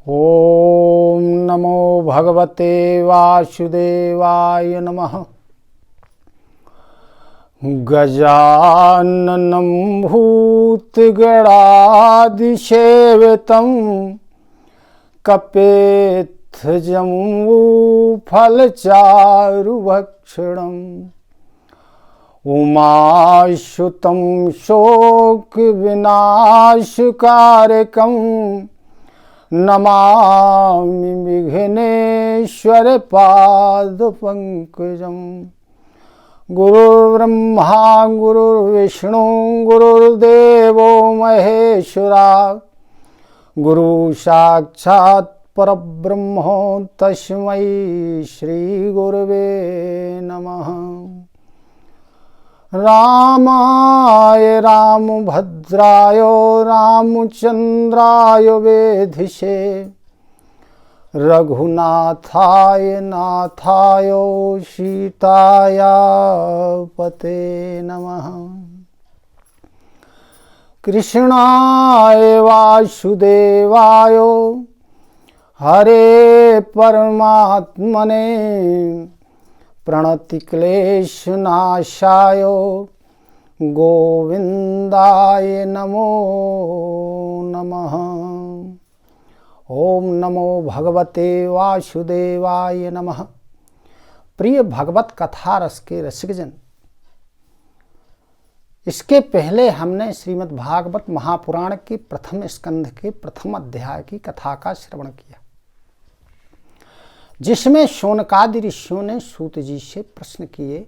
ओम नमो भगवते वासुदेवाय नमः। गजाननं भूतगणाधिसेवितं कपित्थजम्बूफलचारुभक्षणम् उमासुतं शोकविनाशकारकं नमामि विघ्नेश्वर पादपङ्कजम्। गुरुर्ब्रह्मा गुरुर्विष्णु गुरुर्देवो महेश्वरा गुरु साक्षात् परब्रह्म तस्मै श्री गुरवे नमः। रामाय रामभद्राय रामचन्द्राय वेधिसे रघुनाथाय नाथाय सीताया पते नमः। कृष्णाय वासुदेवाय हरे परमात्मने प्रणतिक्लेशनाशाय गोविन्दाय नमो नमः। ओम नमो भगवते वासुदेवाय नमः। प्रिय भगवत कथा रस के रसिकजन, इसके पहले हमने श्रीमद् भागवत महापुराण के प्रथम स्कंध के प्रथम अध्याय की कथा का श्रवण किया, जिसमें शौनकादि ऋषियों ने सूत जी से प्रश्न किए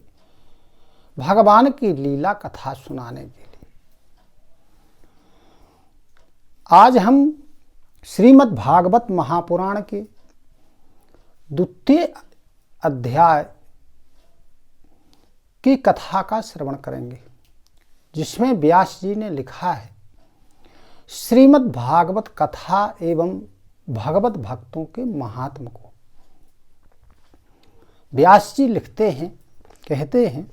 भगवान की लीला कथा सुनाने के लिए। आज हम श्रीमद् भागवत महापुराण के द्वितीय अध्याय की कथा का श्रवण करेंगे, जिसमें व्यास जी ने लिखा है श्रीमद् भागवत कथा एवं भगवत भक्तों के महात्म को। व्यास जी लिखते हैं, कहते हैं,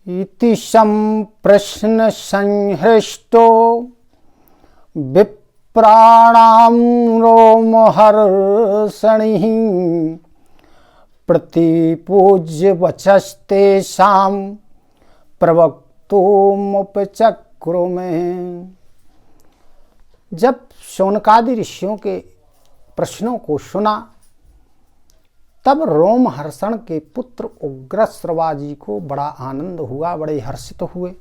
इति संप्रश्न संहृष्टो विप्राणां रोमहर्षणिः प्रतिपूज्य वचस्तेषां प्रवक्तुमुपचक्रुमे। जब शौनकादि ऋषियों के प्रश्नों को सुना, तब रोमहर्षण के पुत्र उग्रश्रवा जी को बड़ा आनंद हुआ, बड़े हर्षित हुए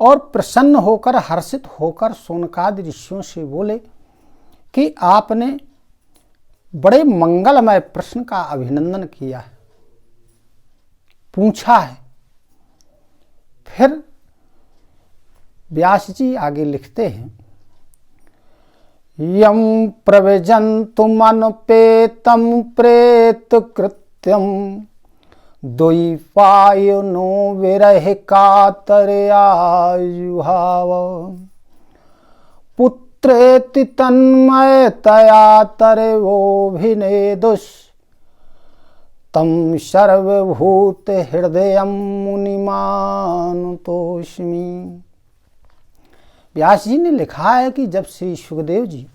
और प्रसन्न होकर हर्षित होकर शौनकादि ऋषियों से बोले कि आपने बड़े मंगलमय प्रश्न का अभिनंदन किया है, पूछा है। फिर व्यास जी आगे लिखते हैं, यम प्रव्रजन्तुमनुपेतं प्रेत कृत्यं द्वैपायनो विरह कातरयायुहाव पुत्रेति तन्मयतया तरवोभिनेदुस् तं सर्वभूत हृदयं मुनिमानुतोष्मि। व्यास जी ने लिखा है कि जब श्री सुखदेव जी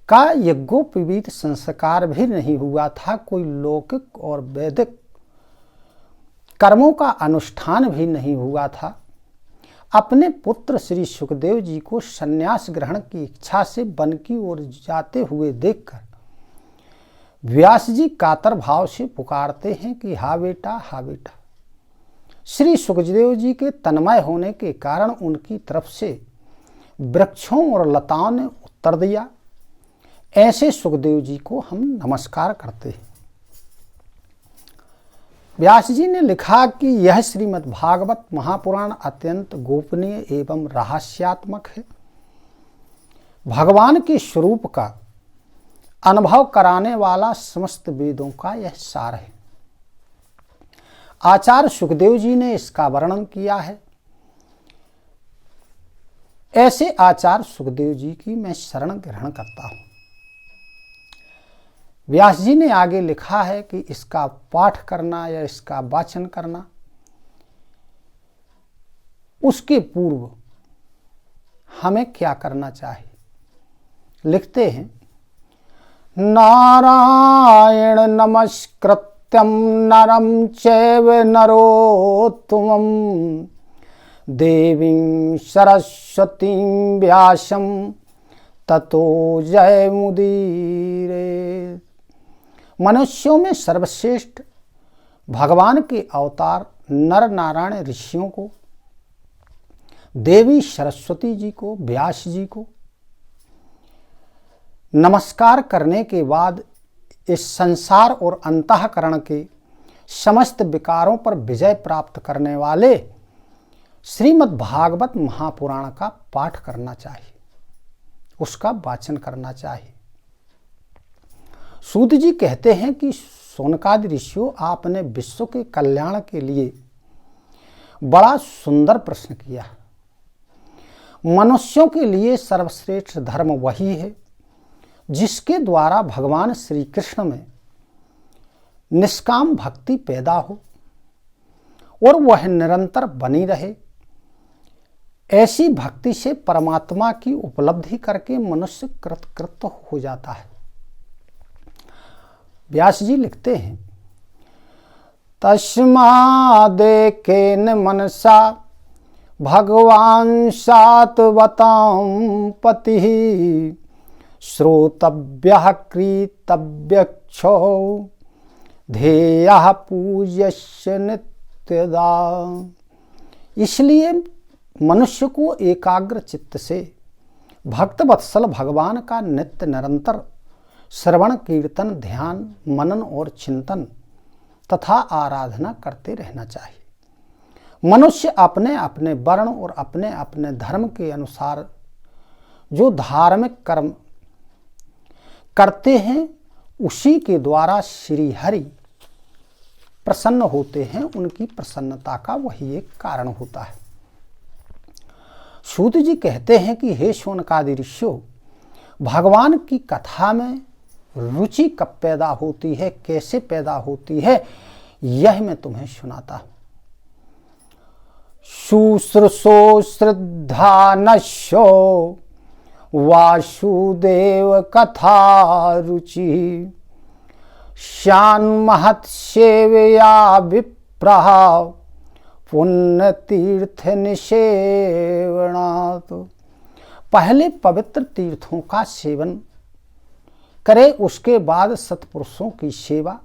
का यज्ञोपवीत संस्कार भी नहीं हुआ था, कोई लौकिक और वैदिक कर्मों का अनुष्ठान भी नहीं हुआ था, अपने पुत्र श्री सुखदेव जी को संन्यास ग्रहण की इच्छा से वन की ओर जाते हुए देखकर व्यास जी कातर भाव से पुकारते हैं कि हा बेटा, हा बेटा। श्री सुखदेव जी के तन्मय होने के कारण उनकी तरफ से वृक्षों और लताओं ने उत्तर दिया। ऐसे सुखदेव जी को हम नमस्कार करते हैं। व्यास जी ने लिखा कि यह श्रीमद् भागवत महापुराण अत्यंत गोपनीय एवं रहस्यात्मक है। भगवान के स्वरूप का अनुभव कराने वाला समस्त वेदों का यह सार है। आचार्य सुखदेव जी ने इसका वर्णन किया है। ऐसे आचार्य सुखदेव जी की मैं शरण ग्रहण करता हूं। व्यास जी ने आगे लिखा है कि इसका पाठ करना या इसका वाचन करना उसके पूर्व हमें क्या करना चाहिए? लिखते हैं, नारायण नमस्कृत्यं नरं चैव नरोत्तमं देवीं सरस्वतीं व्यासं ततो जयमुदीरे। मनुष्यों में सर्वश्रेष्ठ भगवान के अवतार नर नारायण ऋषियों को, देवी सरस्वती जी को, व्यास जी को नमस्कार करने के बाद इस संसार और अंतःकरण के समस्त विकारों पर विजय प्राप्त करने वाले श्रीमद् भागवत महापुराण का पाठ करना चाहिए, उसका वाचन करना चाहिए। सूत जी कहते हैं कि शौनकादि ऋषियों, आपने विश्व के कल्याण के लिए बड़ा सुंदर प्रश्न किया। मनुष्यों के लिए सर्वश्रेष्ठ धर्म वही है जिसके द्वारा भगवान श्री कृष्ण में निष्काम भक्ति पैदा हो और वह निरंतर बनी रहे। ऐसी भक्ति से परमात्मा की उपलब्धि करके मनुष्य कृतकृत्य हो जाता है। व्यास जी लिखते हैं, तस्मादेकेन मनसा भगवान सात्वतां पतिः श्रोतव्यः कृतव्यक्षो ध्येयः पूज्यस्य नित्यदा। इसलिए मनुष्य को एकाग्र चित्त से भक्त वत्सल भगवान का नित्य निरंतर श्रवण कीर्तन ध्यान मनन और चिंतन तथा आराधना करते रहना चाहिए। मनुष्य अपने अपने वर्ण और अपने अपने धर्म के अनुसार जो धार्मिक कर्म करते हैं उसी के द्वारा श्री हरि प्रसन्न होते हैं। उनकी प्रसन्नता का वही एक कारण होता है। सूत जी कहते हैं कि हे शौनकादि ऋषियों, भगवान की कथा में रुचि कब पैदा होती है, कैसे पैदा होती है, यह मैं तुम्हें सुनाता हूं। शुश्रूषो श्रद्धा नश्यो वासुदेव कथा रुचि श्यान्महत् सेवया विप्रः पुण्य तीर्थ निषेवणात्। पहले पवित्र तीर्थों का सेवन करे, उसके बाद सत्पुरुषों की सेवा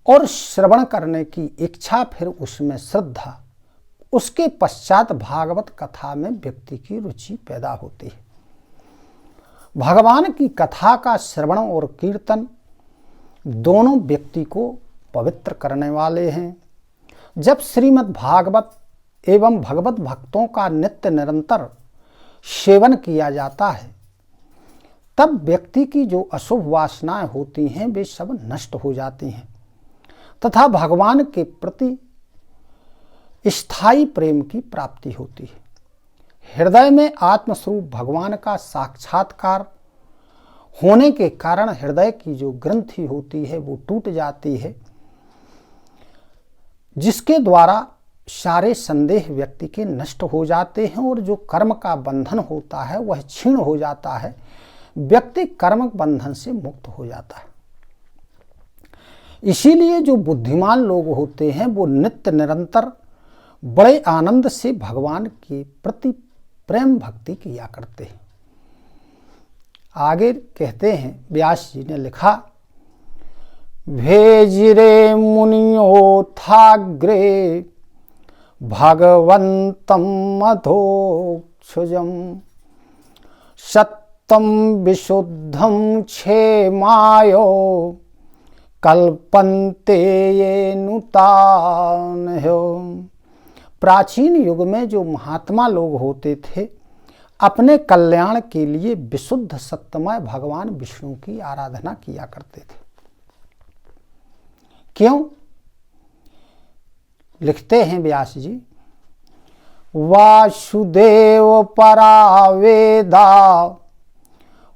और श्रवण करने की इच्छा, फिर उसमें श्रद्धा, उसके पश्चात भागवत कथा में व्यक्ति की रुचि पैदा होती है। भगवान की कथा का श्रवण और कीर्तन दोनों व्यक्ति को पवित्र करने वाले हैं। जब श्रीमद् भागवत एवं भगवत भक्तों का नित्य निरंतर सेवन किया जाता है, तब व्यक्ति की जो अशुभ वासनाएं होती हैं वे सब नष्ट हो जाती हैं तथा भगवान के प्रति स्थायी प्रेम की प्राप्ति होती है। हृदय में आत्मस्वरूप भगवान का साक्षात्कार होने के कारण हृदय की जो ग्रंथि होती है वो टूट जाती है, जिसके द्वारा सारे संदेह व्यक्ति के नष्ट हो जाते हैं और जो कर्म का बंधन होता है वह क्षीण हो जाता है। व्यक्ति कर्म बंधन से मुक्त हो जाता है। इसीलिए जो बुद्धिमान लोग होते हैं वो नित्य निरंतर बड़े आनंद से भगवान के प्रति प्रेम भक्ति किया करते हैं। आगे कहते हैं, व्यास जी ने लिखा, भेजिरे मुनियोथाग्रे भगवन्तं मधोक्षजम् सत्यं विशुद्धं क्षेमायो कल्पन्ते ये नुतान्यो। प्राचीन युग में जो महात्मा लोग होते थे अपने कल्याण के लिए विशुद्ध सत्यमय भगवान विष्णु की आराधना किया करते थे। क्यों? लिखते हैं व्यास जी, वासुदेव परा वेदा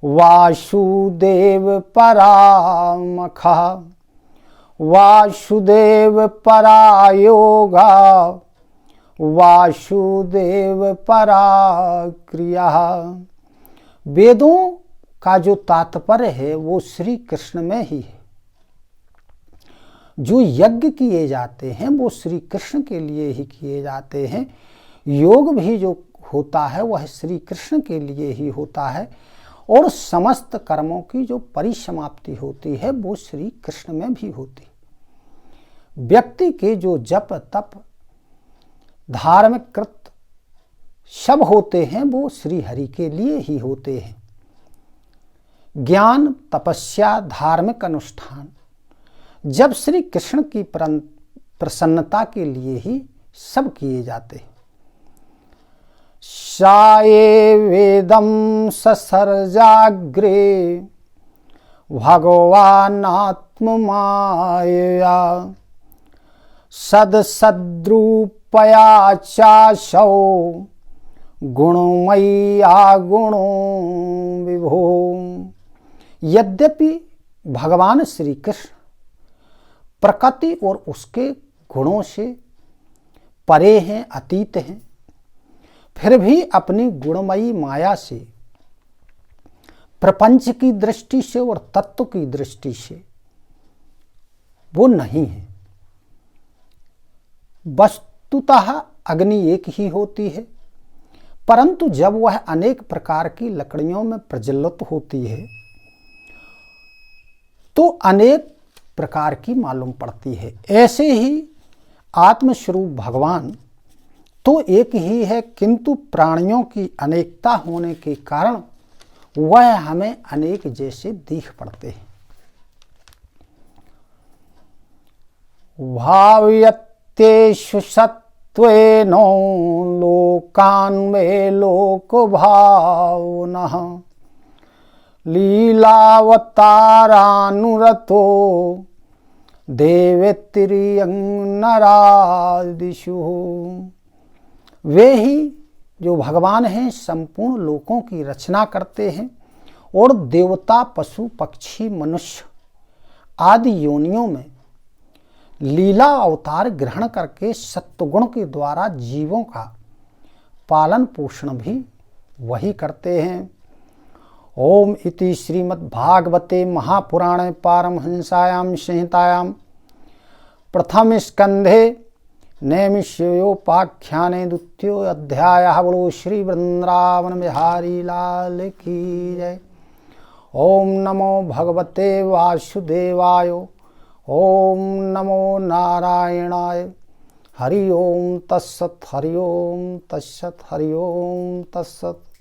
वासुदेव परा मखा वासुदेव परा योगा वासुदेव परा क्रिया। वेदों का जो तात्पर्य है वो श्री कृष्ण में ही है। जो यज्ञ किए जाते हैं वो श्री कृष्ण के लिए ही किए जाते हैं। योग भी जो होता है वह श्री कृष्ण के लिए ही होता है। और समस्त कर्मों की जो परिसमाप्ति होती है वो श्री कृष्ण में भी होती है। व्यक्ति के जो जप तप धार्मिक कृत सब होते हैं वो श्री हरि के लिए ही होते हैं। ज्ञान तपस्या धार्मिक अनुष्ठान जब श्री कृष्ण की प्रसन्नता के लिए ही सब किए जाते हैं। साये वेदम ससर्जाग्रे भगवानात्म माया सदसद्रूपया चाशौ गुणमय्या गुणो विभो। यद्यपि भगवान श्री कृष्ण प्रकृति और उसके गुणों से परे हैं, अतीत हैं, फिर भी अपनी गुणमयी माया से प्रपंच की दृष्टि से और तत्व की दृष्टि से वो नहीं है। वस्तुतः अग्नि एक ही होती है, परंतु जब वह अनेक प्रकार की लकड़ियों में प्रज्वलित होती है तो अनेक प्रकार की मालूम पड़ती है। ऐसे ही आत्मस्वरूप भगवान तो एक ही है, किंतु प्राणियों की अनेकता होने के कारण वह हमें अनेक जैसे दिख पड़ते हैं। भाव्यतेषु सत्त्वेनो लोकान् मे लोक भावनः लीलावतारानुरतो देवेतिर्यं नरादिषु। वे ही जो भगवान हैं संपूर्ण लोकों की रचना करते हैं और देवता पशु पक्षी मनुष्य आदि योनियों में लीला अवतार ग्रहण करके सत्वगुण के द्वारा जीवों का पालन पोषण भी वही करते हैं। ओम इति श्रीमद्भागवते महापुराणे पारमहंसायां संहितायां प्रथम स्कंधे नैमिषयोपाख्याने द्वितीयो अध्यायः। बोलो श्री वृंदावन बिहारी लाल की जय। ओम नमो भगवते वासुदेवाय। ओम नमो नारायणाय। हरि ओम तत्सत्। हरि ओम तत्सत्। हरि ओम तत्सत्।